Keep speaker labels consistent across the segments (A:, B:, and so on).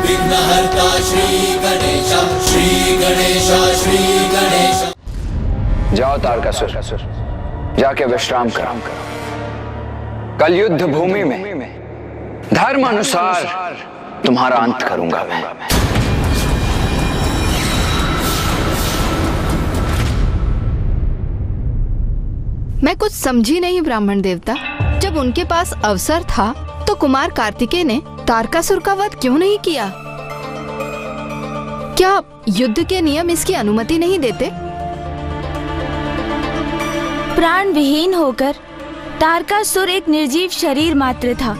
A: विघ्नहर्ता श्री गणेश, श्री गणेश, श्री गणेश।
B: जाओ तारकासुर, जाके विश्राम करो। कल युद्ध भूमि में धर्म अनुसार तुम्हारा अंत करूंगा मैं।
C: मैं कुछ समझी नहीं ब्राह्मण देवता। जब उनके पास अवसर था तो कुमार कार्तिकेय ने तारकासुर का वध क्यों नहीं किया? क्या युद्ध के नियम इसकी अनुमति नहीं देते?
D: प्राण विहीन होकर तारकासुर एक निर्जीव शरीर मात्र था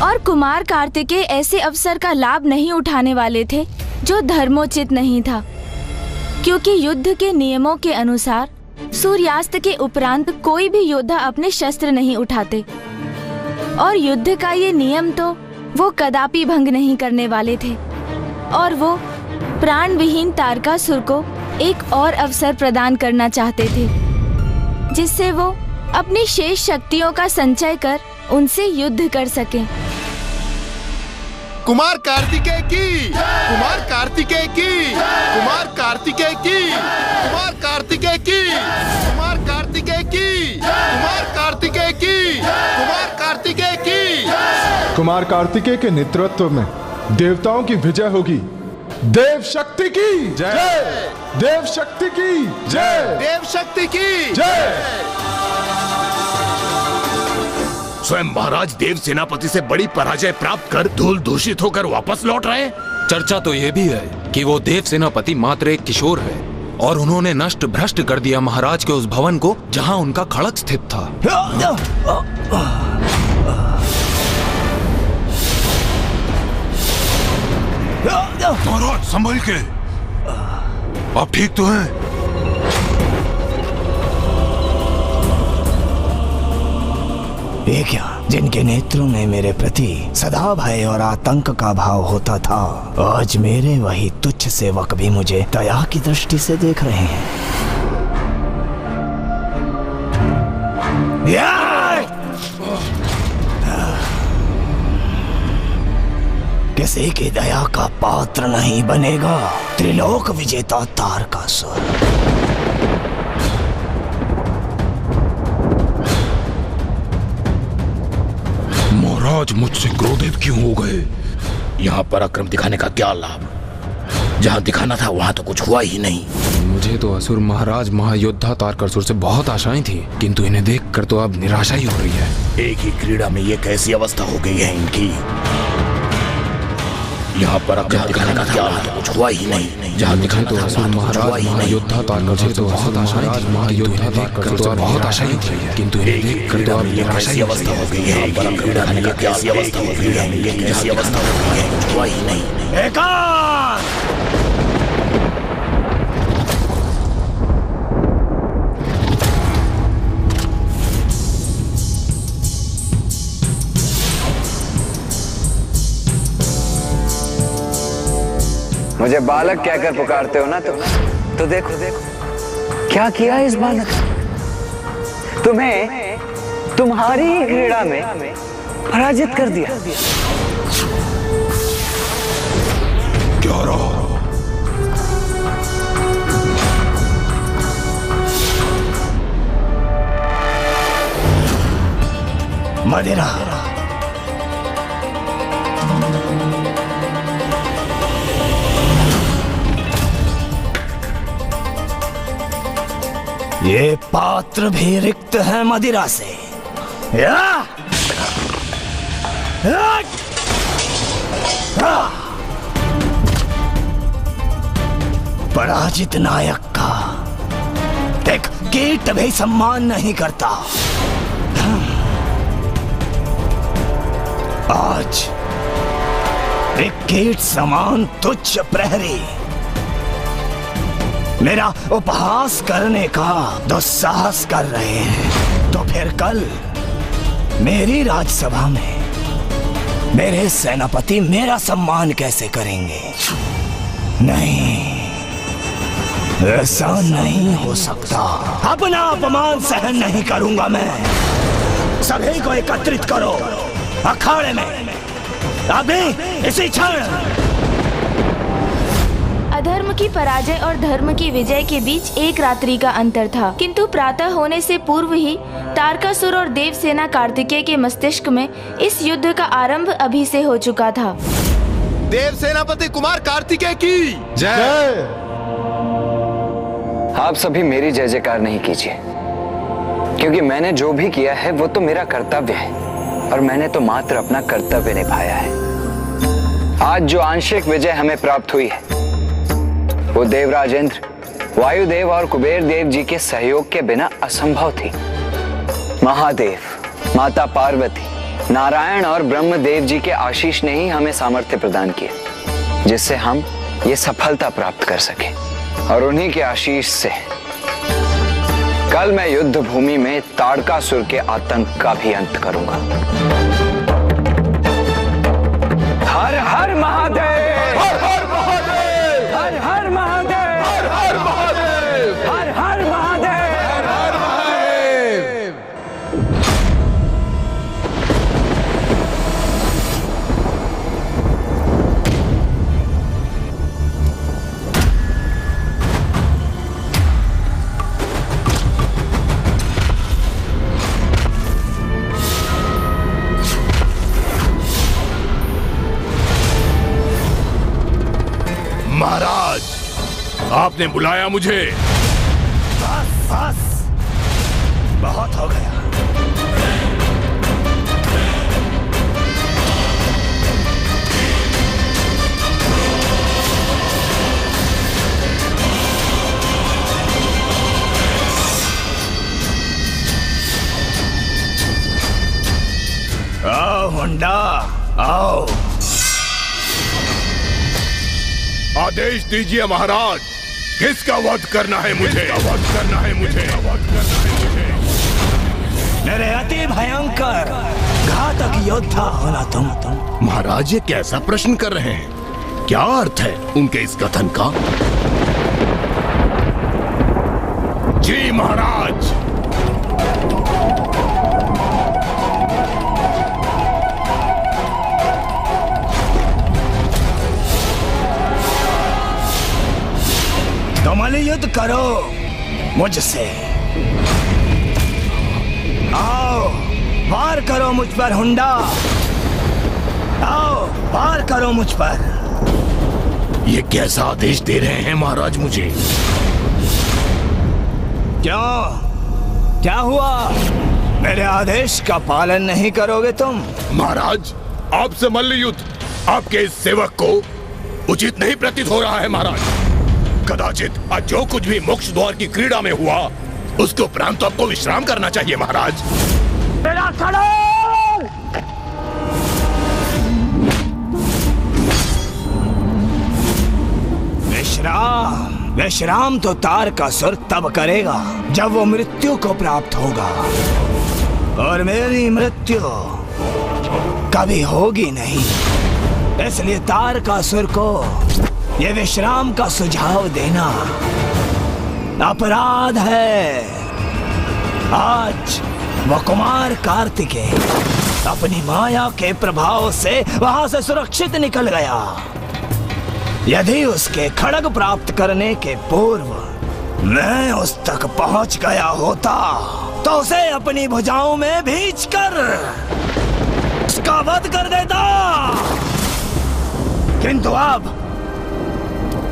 D: और कुमार कार्तिकेय ऐसे अवसर का लाभ नहीं उठाने वाले थे जो धर्मोचित नहीं था, क्योंकि युद्ध के नियमों के अनुसार सूर्यास्त के उपरांत कोई भी योद्धा अपने शस्त्र नहीं उठाते और युद्ध का ये नियम तो वो कदापि भंग नहीं करने वाले थे। और वो प्राण विहीन तारकासुर को एक और अवसर प्रदान करना चाहते थे जिससे वो अपनी शेष शक्तियों का संचय कर उनसे युद्ध कर सकें।
E: कुमार कार्तिकेय की, कुमार कार्तिकेय की, कुमार कार्तिकेय की, कुमार कार्तिकेय की, कुमार कार्तिकेय की, कुमार कार्तिकेय की, कुमार कार्तिकेय की।
F: कुमार कार्तिकेय के नेतृत्व में देवताओं की विजय होगी। देव शक्ति की जय, देव शक्ति की जय,
E: देव शक्ति की
F: जय।
G: स्वयं महाराज देव सेनापति से बड़ी पराजय प्राप्त कर धूल दूषित होकर वापस लौट रहे।
H: चर्चा तो ये भी है कि वो देव सेनापति मात्र एक किशोर है और उन्होंने नष्ट भ्रष्ट कर दिया महाराज के उस भवन को जहां उनका खड़ग स्थित था।
G: महाराज संभल के, आप ठीक तो हैं?
I: ये क्या, जिनके नेत्रों में मेरे प्रति सदा भय और आतंक का भाव होता था, आज मेरे वही तुच्छ सेवक भी मुझे दया की दृष्टि से देख रहे हैं। किसी की दया का पात्र नहीं बनेगा त्रिलोक विजेता तारकासुर।
G: महाराज मुझसे क्रोधित क्यों हो गए? यहाँ पराक्रम दिखाने का क्या लाभ? जहाँ दिखाना था वहाँ तो कुछ हुआ ही नहीं।
H: मुझे तो असुर महाराज महायोद्धा तारकासुर से बहुत आशाएं थी, किंतु इन्हें देखकर तो अब निराशा ही हो रही है।
G: एक ही क्रीड़ा में ये कैसी अवस्था हो गई है इनकी। यहाँ पराक्रम दिखाने का क्या लाभ? कुछ हुआ ही नहीं। जहाँ दिखाना
H: तो असुर महाराज महायोद्धा तारकासुर से बहुत महाराज महायोद्धा तारकासुर से बहुत आशाएं थी, किंतु इन्हें देखकर तो अब निराशा ही अवस्था हो गई है।
G: पराक्रम दिखाने का कैसी अवस्था हो गई है, ये कैसी अवस्था हो गई है, कुछ हुआ ही नहीं।
B: मुझे बालक कहकर पुकारते हो ना तुम, तो देखो देखो क्या किया इस बालक ने। तुम्हें तुम्हारी ही क्रीड़ा में पराजित कर दिया।
G: क्या रहा?
I: मदिरा, ये पात्र भी रिक्त है मदिरा से। पराजित नायक का एक कीट भी सम्मान नहीं करता। आज एक कीट समान तुच्छ प्रहरी मेरा उपहास करने का दुस्साहस कर रहे हैं, तो फिर कल मेरी राजसभा में मेरे सेनापति मेरा सम्मान कैसे करेंगे? नहीं, ऐसा नहीं हो सकता। अपना अपमान सहन नहीं करूंगा मैं। सभी को एकत्रित करो अखाड़े में। अभी इसी क्षण।
D: अधर्म की पराजय और धर्म की विजय के बीच एक रात्रि का अंतर था, किंतु प्रातः होने से पूर्व ही तारकासुर और देवसेना कार्तिकेय के मस्तिष्क में इस युद्ध का आरंभ अभी से हो चुका था।
E: देव सेनापति कुमार कार्तिकेय की
F: जय।
B: आप सभी मेरी जय जयकार नहीं कीजिए, क्योंकि मैंने जो भी किया है वो तो मेरा कर्तव्य है और मैंने तो मात्र अपना कर्तव्य निभाया है। आज जो आंशिक विजय हमें प्राप्त हुई है वो देवराज इंद्र, वायुदेव और कुबेर देव जी के सहयोग के बिना असंभव थी। महादेव, माता पार्वती, नारायण और ब्रह्मदेव जी के आशीष ने ही हमें सामर्थ्य प्रदान किया जिससे हम ये सफलता प्राप्त कर सके। और उन्हीं के आशीष से कल मैं युद्ध भूमि में ताड़कासुर के आतंक का भी अंत करूंगा। हर हर महादेव,
F: हर हर महादेव,
B: हर हर महादेव,
F: हर हर महादेव,
B: हर हर महादेव,
F: हर हर महादेव।
G: महाराज, आपने बुलाया मुझे।
I: बस बस, बहुत हो गया। आओ हुंडा, आओ।
G: आदेश दीजिए महाराज, किसका वध करना है मुझे? वध करना है मुझे, वध करना है मुझे।
I: मेरे अति भयंकर घातक योद्धा होना तुम।
G: महाराज, ये कैसा प्रश्न कर रहे हैं? क्या अर्थ है उनके इस कथन का? जी महाराज।
I: तुम युद्ध करो मुझसे। आओ, वार करो मुझ पर हुंडा। आओ, वार करो मुझ पर।
G: ये कैसा आदेश दे रहे हैं महाराज मुझे?
I: क्यों, क्या हुआ? मेरे आदेश का पालन नहीं करोगे तुम?
G: महाराज, आपसे मल्ल युद्ध आपके इस सेवक को उचित नहीं प्रतीत हो रहा है महाराज। कदाचित आज जो कुछ भी मोक्ष द्वार की क्रीड़ा में हुआ उसके उपरांत तो आपको विश्राम करना चाहिए महाराज।
I: मेरा खड़ग! विश्राम तो तारकासुर तब करेगा जब वो मृत्यु को प्राप्त होगा, और मेरी मृत्यु कभी होगी नहीं। इसलिए तारकासुर को ये विश्राम का सुझाव देना अपराध है। आज वो कुमार कार्तिकेय अपनी माया के प्रभाव से वहां से सुरक्षित निकल गया। यदि उसके खड्ग प्राप्त करने के पूर्व मैं उस तक पहुंच गया होता तो उसे अपनी भुजाओं में भींचकर उसका वध कर देता। किंतु अब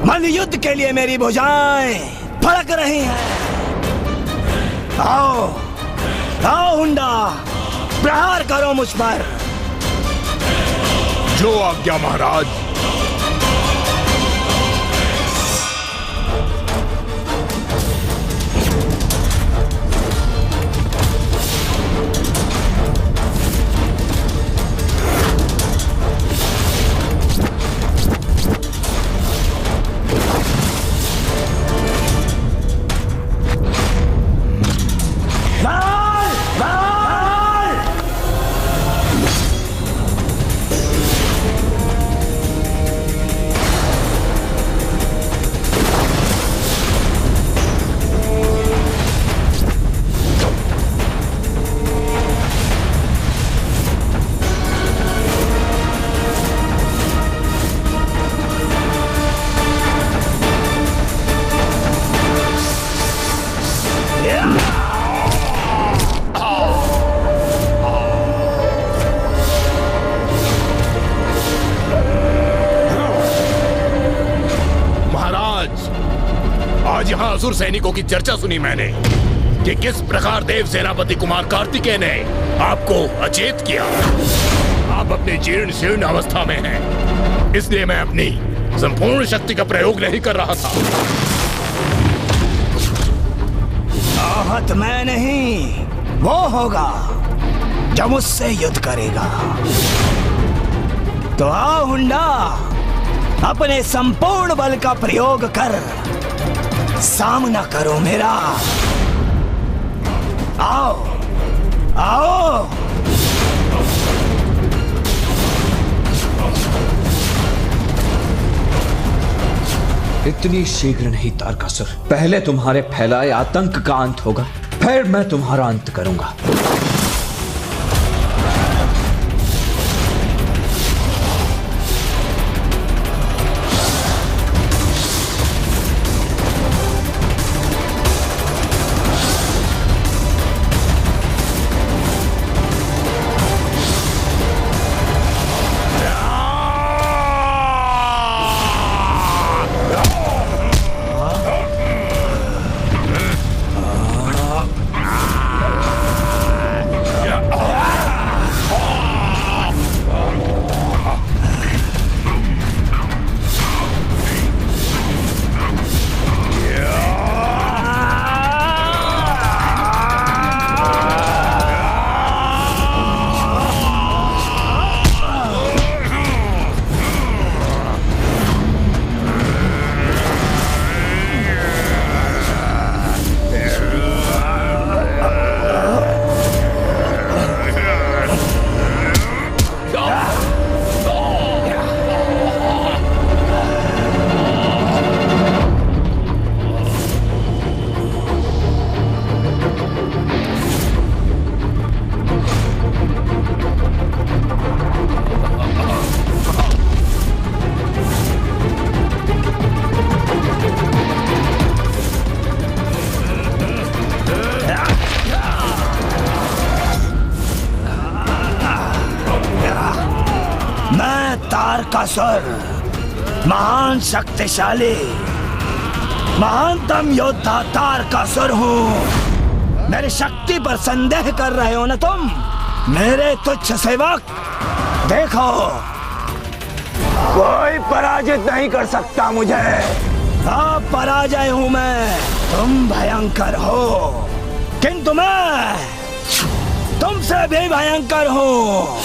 I: मल्ल युद्ध के लिए मेरी भुजाएं फड़क रही हैं। आओ, आओ हुंडा, प्रहार करो मुझ पर।
G: जो आज्ञा महाराज। असुर सैनिकों की चर्चा सुनी मैंने कि किस प्रकार देव सेनापति कुमार कार्तिकेय ने आपको अचेत किया। आप अपनी जीर्ण शीर्ण अवस्था में हैं, इसलिए मैं अपनी संपूर्ण शक्ति का प्रयोग नहीं कर रहा था।
I: आहत मैं नहीं, वो होगा जो मुझसे युद्ध करेगा। तो आओ हुंडा, अपने संपूर्ण बल का प्रयोग कर सामना करो मेरा। आओ आओ।
J: इतनी शीघ्र नहीं तारकासुर, पहले तुम्हारे फैलाए आतंक का अंत होगा, फिर मैं तुम्हारा अंत करूंगा।
I: तारकासुर महान शक्तिशाली महानतम योद्धा तारकासुर हूँ। मेरी शक्ति पर संदेह कर रहे हो ना तुम, मेरे तुच्छ सेवक? देखो, कोई पराजित नहीं कर सकता मुझे। अब पराजय हूँ मैं, तुम भयंकर हो, किंतु मैं तुमसे भी भयंकर हूँ।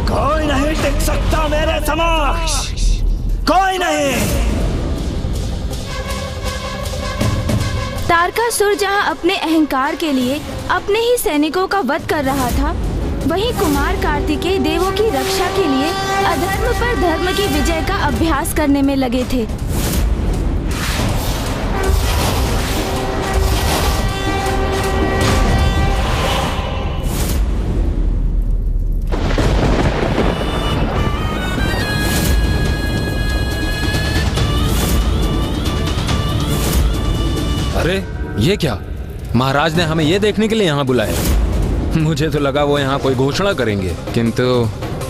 I: कोई नहीं टिक सकता मेरे समक्ष, कोई नहीं।
D: तारकासुर जहां अपने अहंकार के लिए अपने ही सैनिकों का वध कर रहा था, वहीं कुमार कार्तिकेय देवों की रक्षा के लिए अधर्म पर धर्म की विजय का अभ्यास करने में लगे थे।
H: अरे ये क्या, महाराज ने हमें ये देखने के लिए यहाँ बुलाया? मुझे तो लगा वो यहाँ कोई घोषणा करेंगे, किंतु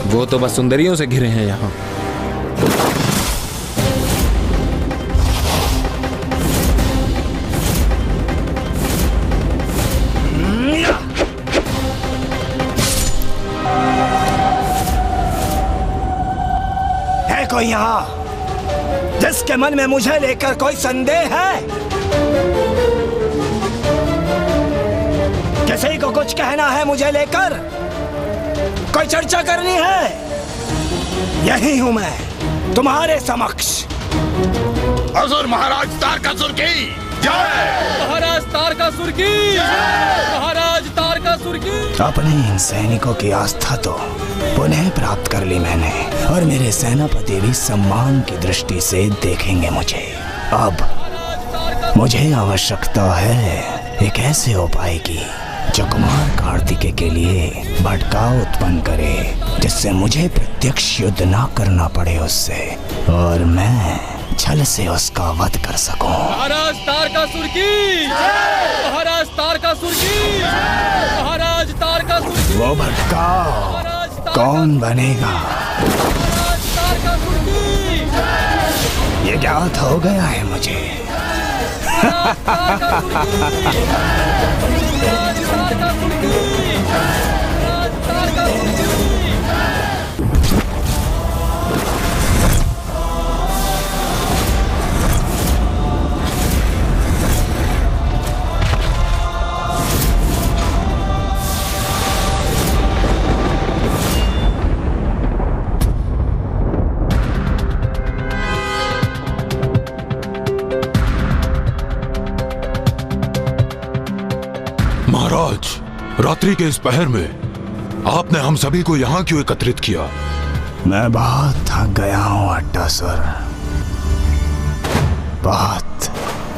H: वो तो बस सुंदरियों से घिरे हैं यहाँ।
I: है कोई यहाँ जिसके मन में मुझे लेकर कोई संदेह है? किसी को कुछ कहना है मुझे लेकर? कोई चर्चा करनी है? यही हूं मैं तुम्हारे समक्ष।
G: असुर महाराज तारकासुर की जय!
K: महाराज तारकासुर की जय! महाराज तारकासुर की।
I: अपने इन सैनिकों की आस्था तो पुनः प्राप्त कर ली मैंने, और मेरे सेनापति भी सम्मान की दृष्टि से देखेंगे मुझे। अब मुझे आवश्यकता है एक ऐसे उपाय की जो कुमार कार्तिकेय के लिए भटकाव उत्पन्न करे, जिससे मुझे प्रत्यक्ष युद्ध ना करना पड़े उससे, और मैं छल से उसका वध कर सकूं।
K: महाराज तारकासुर की, महाराज तारकासुर की, महाराज तारकासुर की।
I: वो भटकाव कौन बनेगा?
K: महाराज तारकासुर की।
I: ये ज्ञात हो गया है मुझे।
K: महाराज तारकासुर की, महाराज तारकासुर की, महाराज तारकासुर की।
G: महाराज, रात्रि के इस पहर में आपने हम सभी को यहाँ क्यों एकत्रित किया?
I: मैं बहुत थक गया हूँ अट्टासुर, बहुत।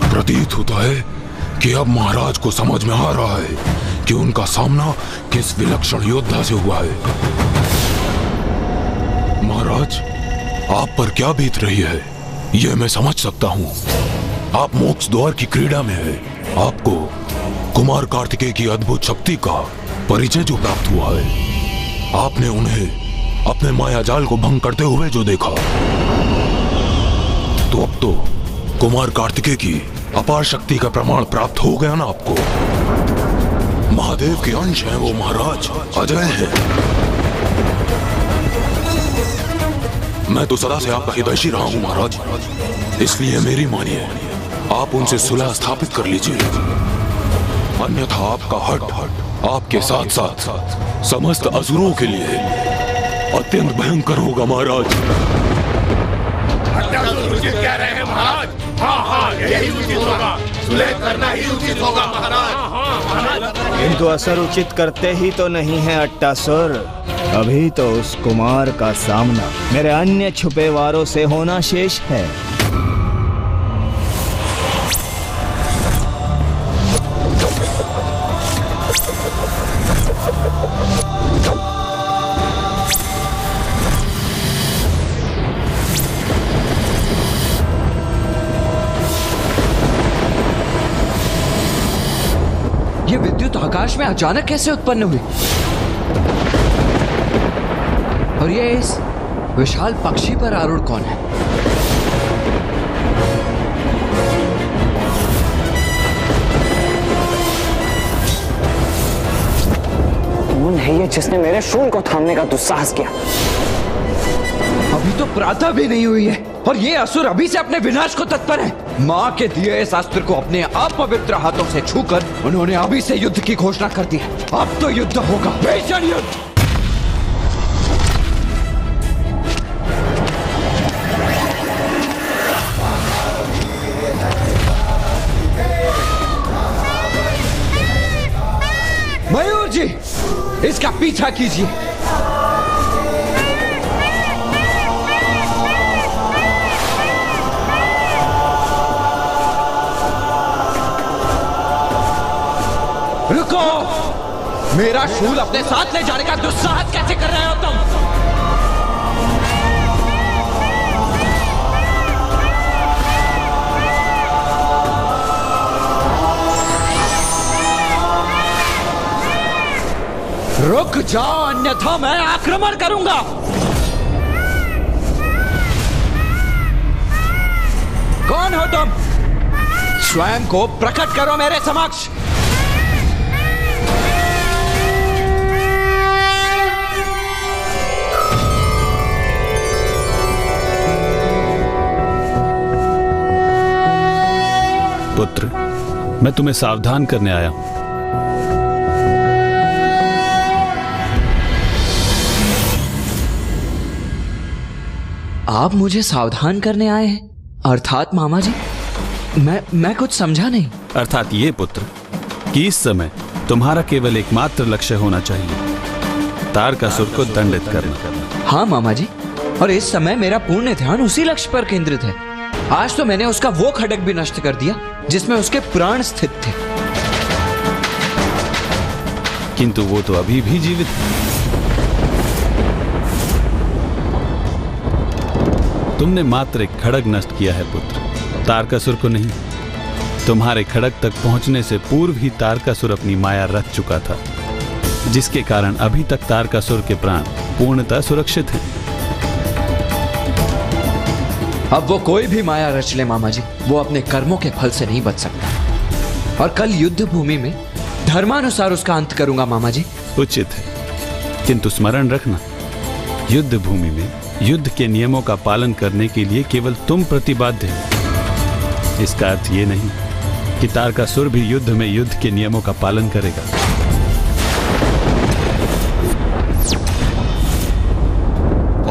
G: प्रतीत होता है कि अब महाराज को समझ में आ रहा है कि उनका सामना किस विलक्षण योद्धा से हुआ है। महाराज, आप पर क्या बीत रही है यह मैं समझ सकता हूँ। आप मोक्ष द्वार की क्रीड़ा में है। आपको कुमार कार्तिकेय की अद्भुत शक्ति का परिचय जो प्राप्त हुआ है, आपने उन्हें अपने माया जाल को भंग करते हुए जो देखा, तो अब तो कुमार कार्तिकेय की अपार शक्ति का प्रमाण प्राप्त हो गया ना आपको। महादेव के अंश हैं वो महाराज, अजय हैं। मैं तो सदा से आपका हितैषी रहा हूं महाराज, इसलिए मेरी मानिए, आप उनसे सुलह स्थापित कर लीजिए, अन्यथा आपका हट आपके साथ साथ समस्त असुरों के लिए अत्यंत भयंकर होगा महाराज।
E: उचित कह रहे हैं महाराज। हाँ, यही उचित होगा, सुलह करना ही उचित होगा महाराज।
I: किंतु असर उचित करते ही तो नहीं है अट्टासुर। अभी तो उस कुमार का सामना मेरे अन्य छुपे वारों से होना शेष है।
J: ये विद्युत आकाश में अचानक कैसे उत्पन्न हुई? और ये इस विशाल पक्षी पर आरूढ़ कौन है?
B: कौन है ये जिसने मेरे शूल को थामने का दुस्साहस किया?
J: अभी तो प्रातः भी नहीं हुई है और ये असुर अभी से अपने विनाश को तत्पर है। माँ के दिए इस अस्त्र को अपने अपवित्र हाथों से छूकर उन्होंने अभी से युद्ध की घोषणा कर दी है। अब तो युद्ध होगा, भीषण युद्ध। मयूर जी, इसका पीछा कीजिए। रुको, मेरा शूल अपने साथ ले जाने का दुस्साहस कैसे कर रहे हो तुम? रुक जाओ, अन्यथा मैं आक्रमण करूंगा। कौन हो तुम? स्वयं को प्रकट करो मेरे समक्ष।
L: पुत्र, मैं तुम्हें सावधान करने आया हूं।
J: आप मुझे सावधान करने आए हैं? अर्थात मामा जी, मैं कुछ समझा नहीं।
L: अर्थात ये पुत्र कि इस समय तुम्हारा केवल एकमात्र लक्ष्य होना चाहिए, तारकासुर को दंडित करना।
J: हाँ मामा जी, और इस समय मेरा पूर्ण ध्यान उसी लक्ष्य पर केंद्रित है। आज तो मैंने उसका वो खड़ग भी नष्ट कर दिया जिसमें उसके प्राण स्थित थे।
L: किंतु वो तो अभी भी जीवित है। तुमने मात्र एक खड़ग नष्ट किया है पुत्र, तारकासुर को नहीं। तुम्हारे खड़ग तक पहुंचने से पूर्व ही तारकासुर अपनी माया रच चुका था, जिसके कारण अभी तक तारकासुर के प्राण पूर्णतः सुरक्षित हैं।
J: अब वो कोई भी माया रच ले मामा जी, वो अपने कर्मों के फल से नहीं बच सकता। और कल युद्ध भूमि में धर्मानुसार उसका अंत करूंगा मामा जी।
L: उचित है, किंतु स्मरण रखना, युद्ध भूमि में युद्ध के नियमों का पालन करने के लिए केवल तुम प्रतिबद्ध हो। इसका अर्थ ये नहीं कि तारकासुर भी युद्ध में युद्ध के नियमों का पालन करेगा।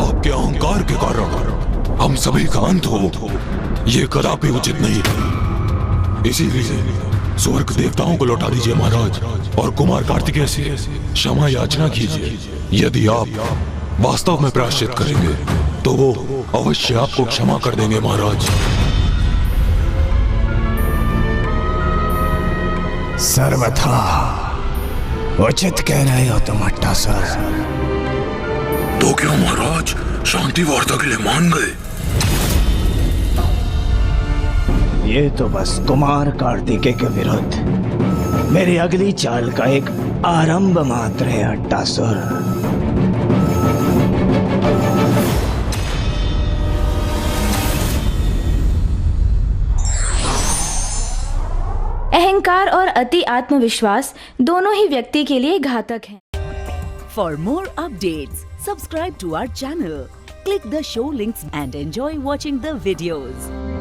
G: आपके अहंकार के कारण हम सभी का अंत हो, ये कदापि उचित नहीं है। इसीलिए स्वर्ग देवताओं को लौटा दीजिए महाराज, और कुमार कार्तिकेय से क्षमा याचना कीजिए। यदि आप वास्तव में प्रायश्चित करेंगे तो वो अवश्य आपको क्षमा कर देंगे महाराज।
I: सर्वथा उचित कह रहे हो तुम अट्टासुर।
G: तो क्या महाराज शांति वार्ता के लिए मान गए?
I: ये तो बस कुमार कार्तिकेय के विरुद्ध मेरी अगली चाल का एक आरंभ मात्र है अट्टासुर।
D: अहंकार और अति आत्मविश्वास दोनों ही व्यक्ति के लिए घातक हैं।
M: For more updates, subscribe to our channel, click the show links and enjoy watching the videos.